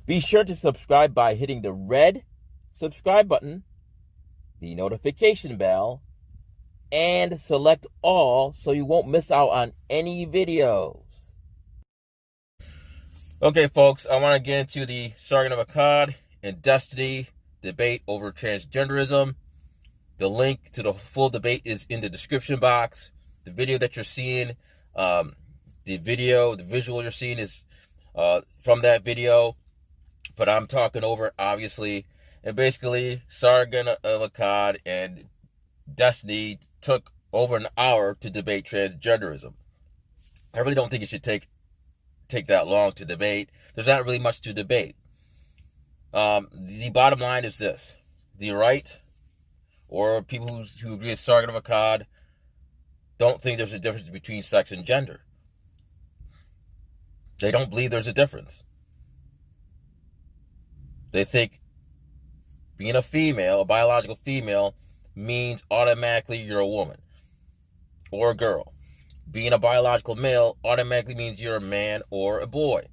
Be sure to subscribe by hitting the red subscribe button, the notification bell, and select all so you won't miss out on any videos. Okay, folks, I want to get into the Sargon of Akkad and Destiny debate over transgenderism. The link to the full debate is in the description box. The video that you're seeing, the visual you're seeing is from that video. But I'm talking over, obviously. And basically, Sargon of Akkad and Destiny took over an hour to debate transgenderism. I really don't think it should take that long to debate. There's not really much to debate. The bottom line is this. The right, or people who agree with Sargon of Akkad, don't think there's a difference between sex and gender. They don't believe there's a difference. They think being a female, a biological female, means automatically you're a woman or a girl. Being a biological male automatically means you're a man or a boy.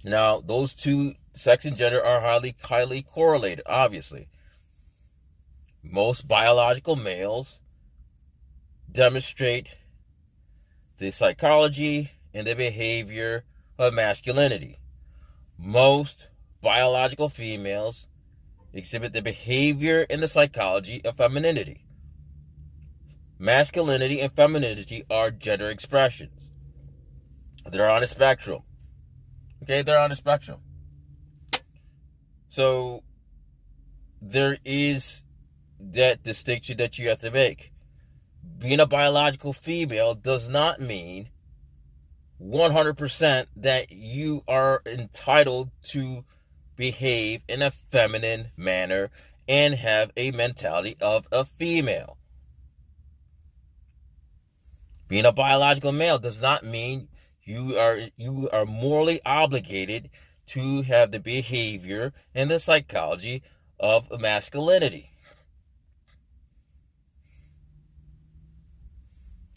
Now, those two, sex and gender, are highly correlated, obviously. Most biological males demonstrate the psychology and the behavior of masculinity. Most biological females exhibit the behavior and the psychology of femininity. Masculinity and femininity are gender expressions. They're on a spectrum. Okay, they're on a spectrum. So there is that distinction that you have to make. Being a biological female does not mean 100% that you are entitled to behave in a feminine manner and have a mentality of a female. Being a biological male does not mean you are morally obligated to have the behavior and the psychology of masculinity.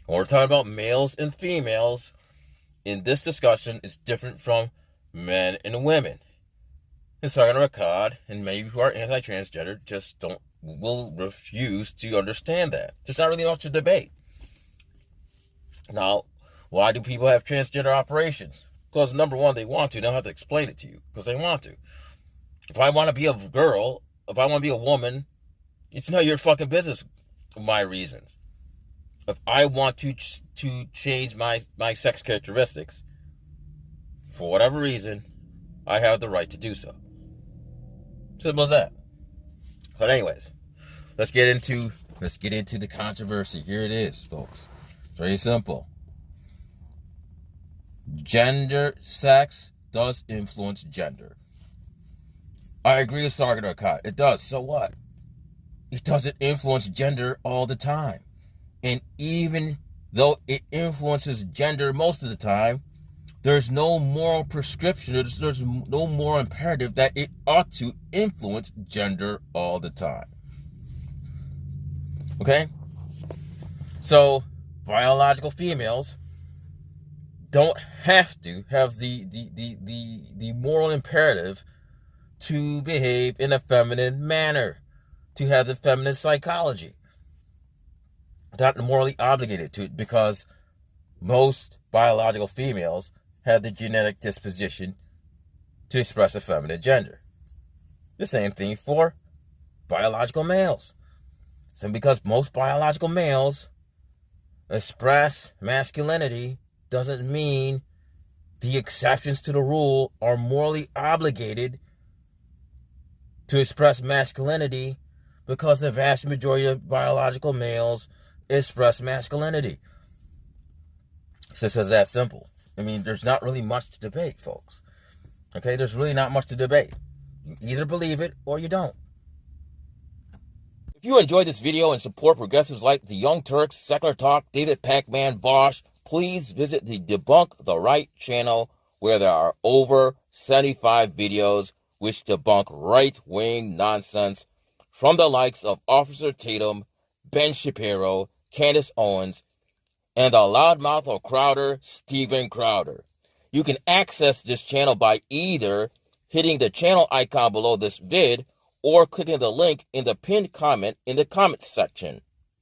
When we're talking about males and females, in this discussion, it's different from men and women. And Sargon of Akkad and many who are anti-transgender will refuse to understand that. There's not really much to debate. Now, why do people have transgender operations? Because number one, they want to. They don't have to explain it to you because they want to. If I want to be a girl, if I want to be a woman, it's none of your fucking business. My reasons. If I want to change my sex characteristics, for whatever reason, I have the right to do so. Simple as that. But anyways, let's get into the controversy. Here it is, folks. It's very simple. Sex does influence gender. I agree with Sargon of Akkad. It does. So what? It doesn't influence gender all the time. And even though it influences gender most of the time, there's no moral prescription, there's no moral imperative that it ought to influence gender all the time. Okay? So, biological females don't have to have the moral imperative to behave in a feminine manner, to have the feminine psychology. Not morally obligated to it, because most biological females have the genetic disposition to express a feminine gender. The same thing for biological males. So because most biological males express masculinity doesn't mean the exceptions to the rule are morally obligated to express masculinity, because the vast majority of biological males express masculinity. It's just that simple. I mean, there's not really much to debate, folks. Okay, there's really not much to debate. You either believe it or you don't. If you enjoyed this video and support progressives like the Young Turks, Secular Talk, David Pac-Man, Bosch, please visit the Debunk the Right channel, where there are over 75 videos which debunk right-wing nonsense from the likes of Officer Tatum, Ben Shapiro, Candace Owens, and the loudmouth of Crowder, Steven Crowder. You can access this channel by either hitting the channel icon below this vid or clicking the link in the pinned comment in the comments section.